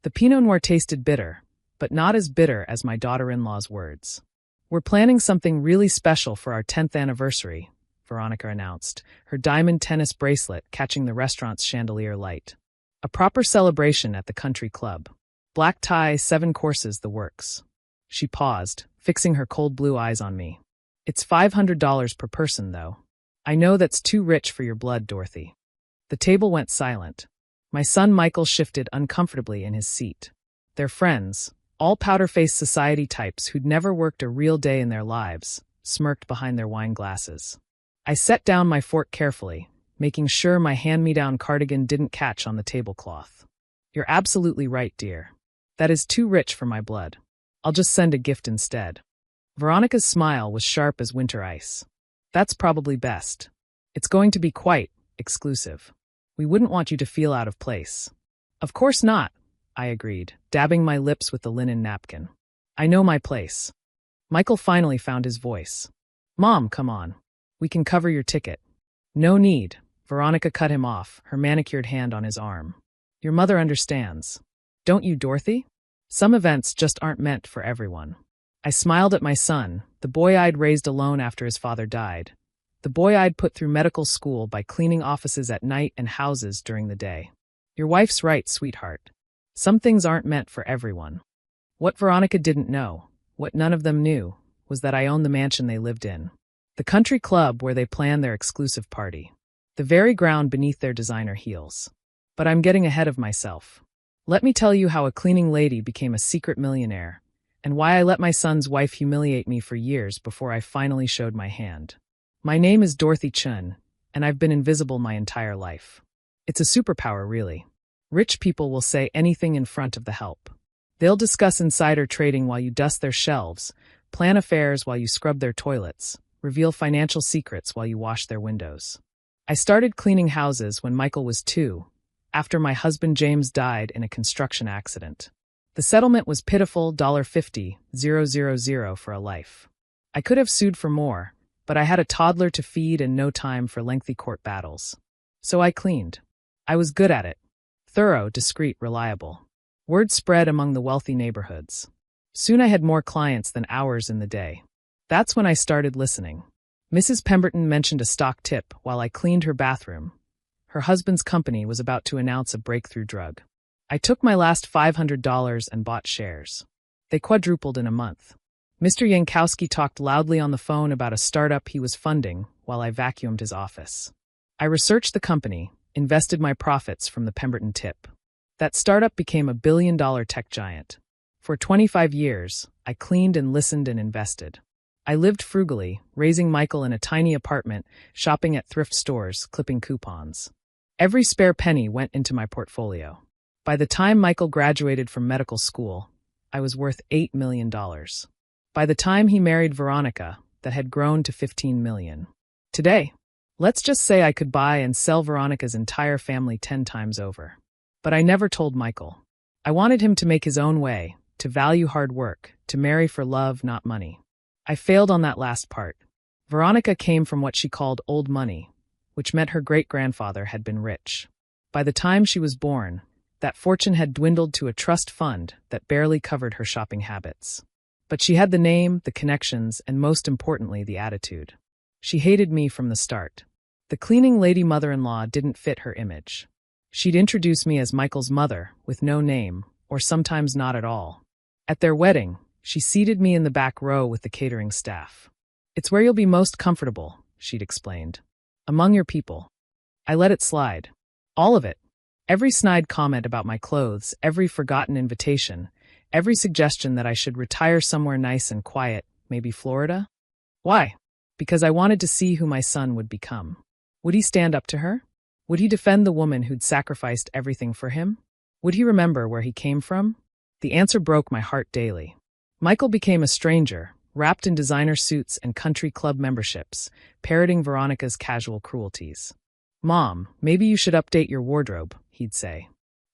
The Pinot Noir tasted bitter, but not as bitter as my daughter-in-law's words. "We're planning something really special for our 10th anniversary," Veronica announced, her diamond tennis bracelet catching the restaurant's chandelier light. "A proper celebration at the country club. Black tie, 7 courses, the works." She paused, fixing her cold blue eyes on me. "It's $500 per person, though. I know that's too rich for your blood, Dorothy." The table went silent. My son Michael shifted uncomfortably in his seat. Their friends, all powder-faced society types who'd never worked a real day in their lives, smirked behind their wine glasses. I set down my fork carefully, making sure my hand-me-down cardigan didn't catch on the tablecloth. "You're absolutely right, dear. That is too rich for my blood. I'll just send a gift instead." Veronica's smile was sharp as winter ice. "That's probably best. It's going to be quite exclusive. We wouldn't want you to feel out of place." "Of course not," I agreed, dabbing my lips with the linen napkin. "I know my place." Michael finally found his voice. "Mom, come on. We can cover your ticket." "No need," Veronica cut him off, her manicured hand on his arm. "Your mother understands. Don't you, Dorothy? Some events just aren't meant for everyone." I smiled at my son, the boy I'd raised alone after his father died. The boy I'd put through medical school by cleaning offices at night and houses during the day. "Your wife's right, sweetheart. Some things aren't meant for everyone." What Veronica didn't know, what none of them knew, was that I owned the mansion they lived in. The country club where they planned their exclusive party. The very ground beneath their designer heels. But I'm getting ahead of myself. Let me tell you how a cleaning lady became a secret millionaire, and why I let my son's wife humiliate me for years before I finally showed my hand. My name is Dorothy Chun, and I've been invisible my entire life. It's a superpower, really. Rich people will say anything in front of the help. They'll discuss insider trading while you dust their shelves, plan affairs while you scrub their toilets, reveal financial secrets while you wash their windows. I started cleaning houses when Michael was 2, after my husband James died in a construction accident. The settlement was pitiful $50,000 for a life. I could have sued for more, but I had a toddler to feed and no time for lengthy court battles. So I cleaned. I was good at it. Thorough, discreet, reliable. Word spread among the wealthy neighborhoods. Soon I had more clients than hours in the day. That's when I started listening. Mrs. Pemberton mentioned a stock tip while I cleaned her bathroom. Her husband's company was about to announce a breakthrough drug. I took my last $500 and bought shares. They quadrupled in a month. Mr. Yankowski talked loudly on the phone about a startup he was funding while I vacuumed his office. I researched the company, invested my profits from the Pemberton tip. That startup became a billion-dollar tech giant. For 25 years, I cleaned and listened and invested. I lived frugally, raising Michael in a tiny apartment, shopping at thrift stores, clipping coupons. Every spare penny went into my portfolio. By the time Michael graduated from medical school, I was worth $8 million. By the time he married Veronica, that had grown to $15 million. Today, let's just say I could buy and sell Veronica's entire family 10 times over. But I never told Michael. I wanted him to make his own way, to value hard work, to marry for love, not money. I failed on that last part. Veronica came from what she called old money, which meant her great-grandfather had been rich. By the time she was born, that fortune had dwindled to a trust fund that barely covered her shopping habits. But she had the name, the connections, and most importantly, the attitude. She hated me from the start. The cleaning lady mother-in-law didn't fit her image. She'd introduce me as Michael's mother, with no name, or sometimes not at all. At their wedding, she seated me in the back row with the catering staff. "It's where you'll be most comfortable," she'd explained. "Among your people." I let it slide. All of it. Every snide comment about my clothes, every forgotten invitation, every suggestion that I should retire somewhere nice and quiet, maybe Florida. Why? Because I wanted to see who my son would become. Would he stand up to her? Would he defend the woman who'd sacrificed everything for him? Would he remember where he came from? The answer broke my heart daily. Michael became a stranger, wrapped in designer suits and country club memberships, parroting Veronica's casual cruelties. "Mom, maybe you should update your wardrobe," he'd say.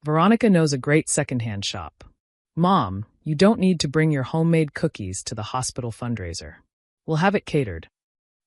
"Veronica knows a great secondhand shop." "Mom, you don't need to bring your homemade cookies to the hospital fundraiser. We'll have it catered."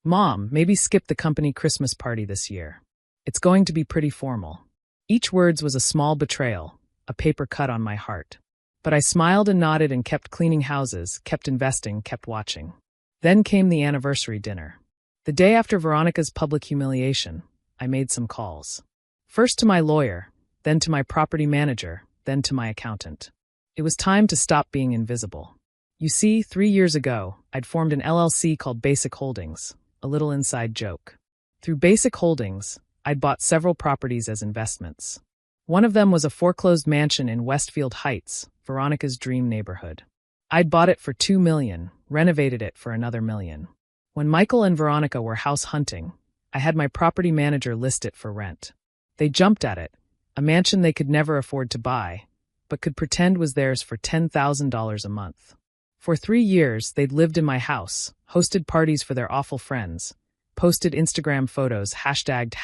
"Mom, maybe skip the company Christmas party this year. It's going to be pretty formal." Each word was a small betrayal, a paper cut on my heart. But I smiled and nodded and kept cleaning houses, kept investing, kept watching. Then came the anniversary dinner. The day after Veronica's public humiliation, I made some calls. First to my lawyer, then to my property manager, then to my accountant. It was time to stop being invisible. You see, 3 years ago, I'd formed an LLC called Basic Holdings, a little inside joke. Through Basic Holdings, I'd bought several properties as investments. One of them was a foreclosed mansion in Westfield Heights, Veronica's dream neighborhood. I'd bought it for $2 million, renovated it for another $1 million. When Michael and Veronica were house hunting, I had my property manager list it for rent. They jumped at it, a mansion they could never afford to buy, but could pretend was theirs for $10,000 a month. For 3 years, they'd lived in my house, hosted parties for their awful friends, posted Instagram photos hashtagged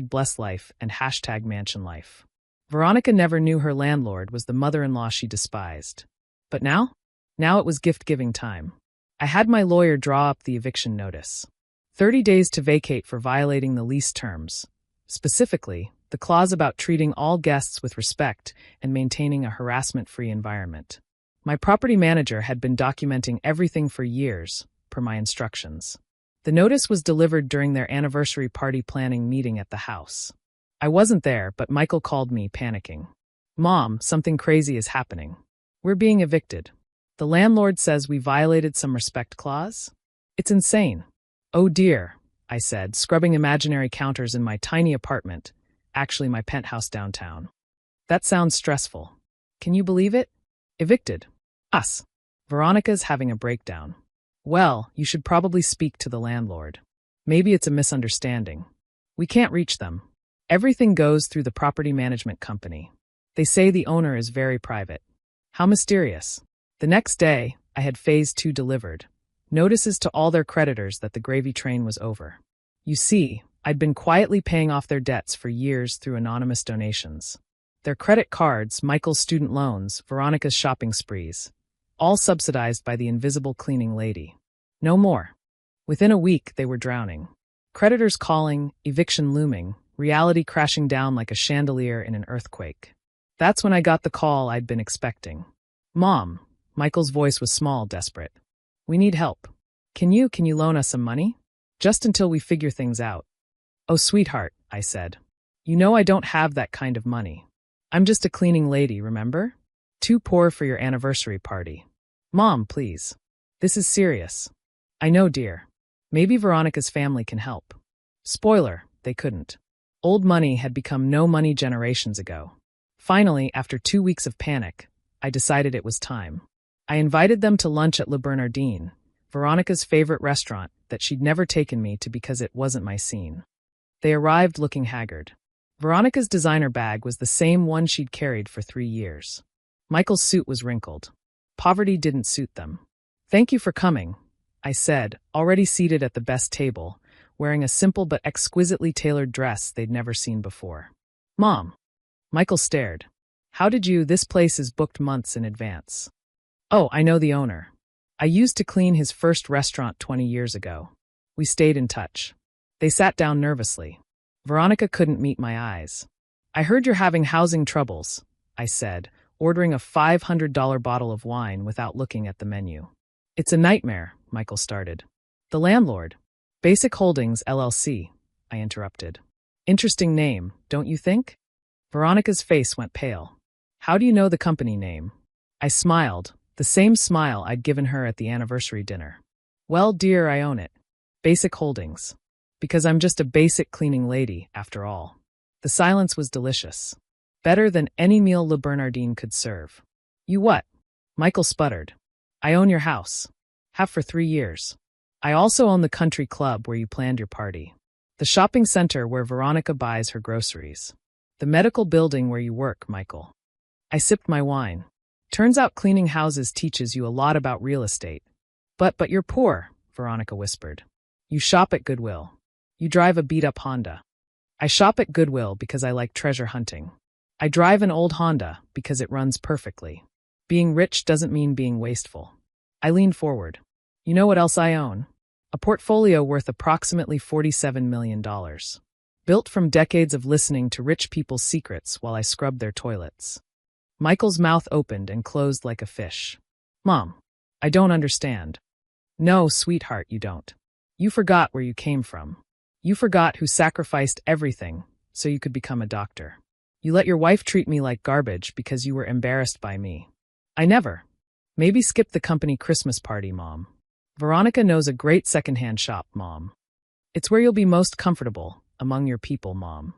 #blesslife and #mansionlife. Veronica never knew her landlord was the mother-in-law she despised. But now? Now it was gift-giving time. I had my lawyer draw up the eviction notice. 30 days to vacate for violating the lease terms. Specifically, the clause about treating all guests with respect and maintaining a harassment-free environment. My property manager had been documenting everything for years, per my instructions. The notice was delivered during their anniversary party planning meeting at the house. I wasn't there, but Michael called me, panicking. "Mom, something crazy is happening. We're being evicted. The landlord says we violated some respect clause? It's insane." "Oh dear," I said, scrubbing imaginary counters in my tiny apartment, actually my penthouse downtown. "That sounds stressful. Can you believe it? Evicted. Us. Veronica's having a breakdown." "Well, you should probably speak to the landlord. Maybe it's a misunderstanding. We can't reach them. Everything goes through the property management company. They say the owner is very private." How mysterious. The next day, I had phase 2 delivered. Notices to all their creditors that the gravy train was over. You see, I'd been quietly paying off their debts for years through anonymous donations. Their credit cards, Michael's student loans, Veronica's shopping sprees, all subsidized by the invisible cleaning lady. No more. Within a week, they were drowning. Creditors calling, eviction looming, reality crashing down like a chandelier in an earthquake. That's when I got the call I'd been expecting. "Mom," Michael's voice was small, desperate. "We need help. Can you loan us some money? Just until we figure things out." "Oh, sweetheart," I said. "You know I don't have that kind of money. I'm just a cleaning lady, remember? Too poor for your anniversary party. Mom, please. This is serious." "I know, dear. Maybe Veronica's family can help." Spoiler, they couldn't. Old money had become no money generations ago. Finally, after 2 weeks of panic, I decided it was time. I invited them to lunch at Le Bernardin, Veronica's favorite restaurant that she'd never taken me to because it wasn't my scene. They arrived looking haggard. Veronica's designer bag was the same one she'd carried for 3 years. Michael's suit was wrinkled. Poverty didn't suit them. "Thank you for coming," I said, already seated at the best table, wearing a simple but exquisitely tailored dress they'd never seen before. "Mom." Michael stared. "How did you? This place is booked months in advance." "Oh, I know the owner. I used to clean his first restaurant 20 years ago. We stayed in touch." They sat down nervously. Veronica couldn't meet my eyes. "I heard you're having housing troubles," I said, ordering a $500 bottle of wine without looking at the menu. "It's a nightmare," Michael started. "The landlord." "Basic Holdings, LLC," I interrupted. "Interesting name, don't you think?" Veronica's face went pale. "How do you know the company name?" I smiled, the same smile I'd given her at the anniversary dinner. "Well, dear, I own it. Basic Holdings. Because I'm just a basic cleaning lady, after all." The silence was delicious. Better than any meal Le Bernardin could serve. "You what?" Michael sputtered. "I own your house. Have for 3 years. I also own the country club where you planned your party. The shopping center where Veronica buys her groceries. The medical building where you work, Michael." I sipped my wine. "Turns out cleaning houses teaches you a lot about real estate." But you're poor," Veronica whispered. "You shop at Goodwill. You drive a beat-up Honda." "I shop at Goodwill because I like treasure hunting. I drive an old Honda because it runs perfectly. Being rich doesn't mean being wasteful." I leaned forward. "You know what else I own? A portfolio worth approximately $47 million. Built from decades of listening to rich people's secrets while I scrubbed their toilets." Michael's mouth opened and closed like a fish. Mom, I don't understand. No, sweetheart, you don't. You forgot where you came from. You forgot who sacrificed everything so you could become a doctor. You let your wife treat me like garbage because you were embarrassed by me. I never. Maybe skip the company Christmas party, Mom. Veronica knows a great secondhand shop, Mom. It's where you'll be most comfortable, among your people, Mom.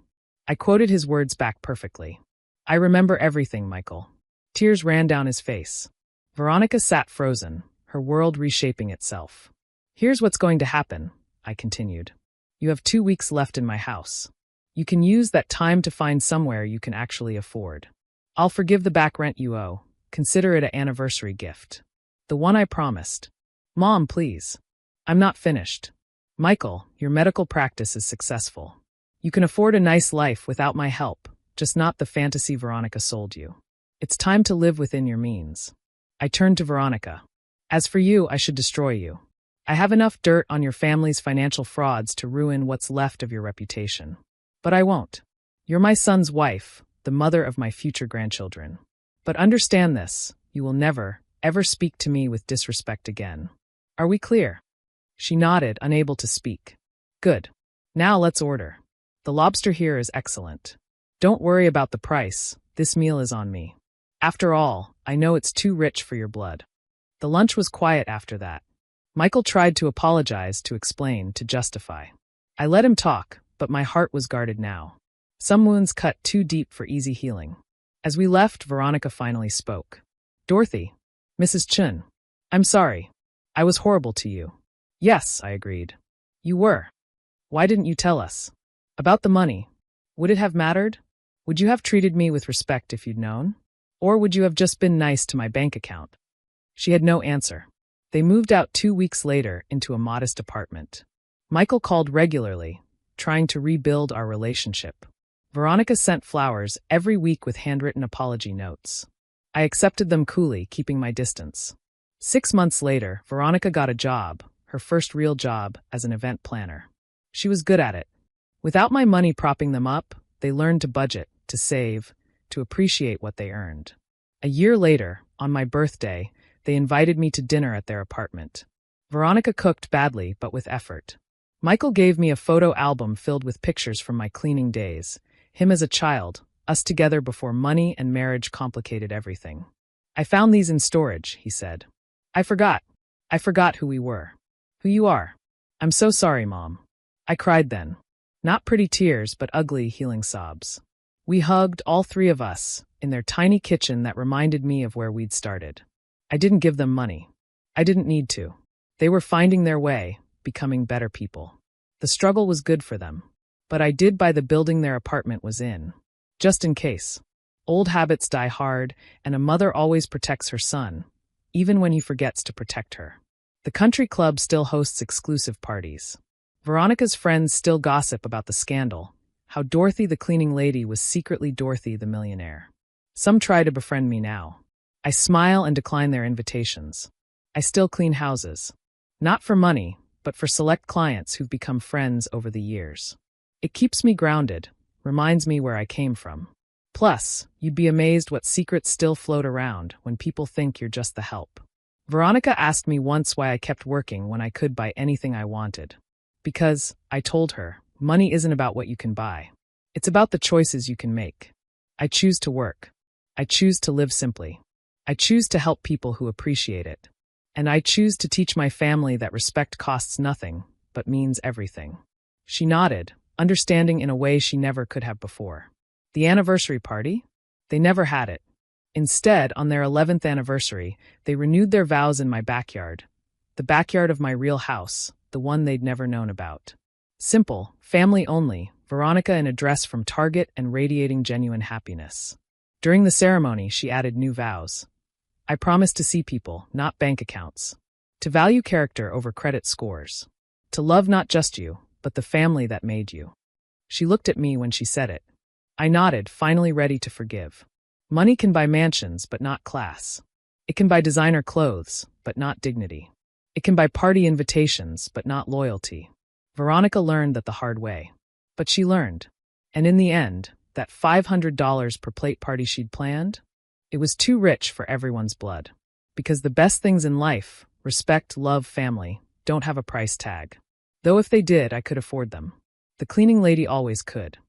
I quoted his words back perfectly. I remember everything, Michael. Tears ran down his face. Veronica sat frozen, her world reshaping itself. Here's what's going to happen, I continued. You have 2 weeks left in my house. You can use that time to find somewhere you can actually afford. I'll forgive the back rent you owe. Consider it an anniversary gift. The one I promised. Mom, please. I'm not finished. Michael, your medical practice is successful. You can afford a nice life without my help, just not the fantasy Veronica sold you. It's time to live within your means. I turned to Veronica. As for you, I should destroy you. I have enough dirt on your family's financial frauds to ruin what's left of your reputation. But I won't. You're my son's wife, the mother of my future grandchildren. But understand this, you will never, ever speak to me with disrespect again. Are we clear? She nodded, unable to speak. Good. Now let's order. The lobster here is excellent. Don't worry about the price, this meal is on me. After all, I know it's too rich for your blood. The lunch was quiet after that. Michael tried to apologize, to explain, to justify. I let him talk, but my heart was guarded now. Some wounds cut too deep for easy healing. As we left, Veronica finally spoke. Dorothy, Mrs. Chun, I'm sorry. I was horrible to you. Yes, I agreed. You were. Why didn't you tell us? About the money. Would it have mattered? Would you have treated me with respect if you'd known? Or would you have just been nice to my bank account? She had no answer. They moved out 2 weeks later into a modest apartment. Michael called regularly, trying to rebuild our relationship. Veronica sent flowers every week with handwritten apology notes. I accepted them coolly, keeping my distance. 6 months later, Veronica got a job, her first real job, as an event planner. She was good at it. Without my money propping them up, they learned to budget, to save, to appreciate what they earned. A year later, on my birthday, they invited me to dinner at their apartment. Veronica cooked badly, but with effort. Michael gave me a photo album filled with pictures from my cleaning days, him as a child, us together before money and marriage complicated everything. I found these in storage, he said. I forgot who we were. Who you are. I'm so sorry, Mom. I cried then. Not pretty tears, but ugly, healing sobs. We hugged, all three of us, in their tiny kitchen that reminded me of where we'd started. I didn't give them money. I didn't need to. They were finding their way, becoming better people. The struggle was good for them. But I did buy the building their apartment was in. Just in case. Old habits die hard, and a mother always protects her son, even when he forgets to protect her. The country club still hosts exclusive parties. Veronica's friends still gossip about the scandal, how Dorothy the cleaning lady was secretly Dorothy the millionaire. Some try to befriend me now. I smile and decline their invitations. I still clean houses. Not for money, but for select clients who've become friends over the years. It keeps me grounded, reminds me where I came from. Plus, you'd be amazed what secrets still float around when people think you're just the help. Veronica asked me once why I kept working when I could buy anything I wanted. Because, I told her, money isn't about what you can buy. It's about the choices you can make. I choose to work. I choose to live simply. I choose to help people who appreciate it. And I choose to teach my family that respect costs nothing, but means everything. She nodded, understanding in a way she never could have before. The anniversary party? They never had it. Instead, on their 11th anniversary, they renewed their vows in my backyard. The backyard of my real house, the one they'd never known about. Simple, family only, Veronica in a dress from Target and radiating genuine happiness. During the ceremony, she added new vows. I promise to see people, not bank accounts. To value character over credit scores. To love not just you, but the family that made you. She looked at me when she said it. I nodded, finally ready to forgive. Money can buy mansions, but not class. It can buy designer clothes, but not dignity. It can buy party invitations, but not loyalty. Veronica learned that the hard way. But she learned. And in the end, that $500 per plate party she'd planned? It was too rich for everyone's blood. Because the best things in life, respect, love, family, don't have a price tag. Though if they did, I could afford them. The cleaning lady always could.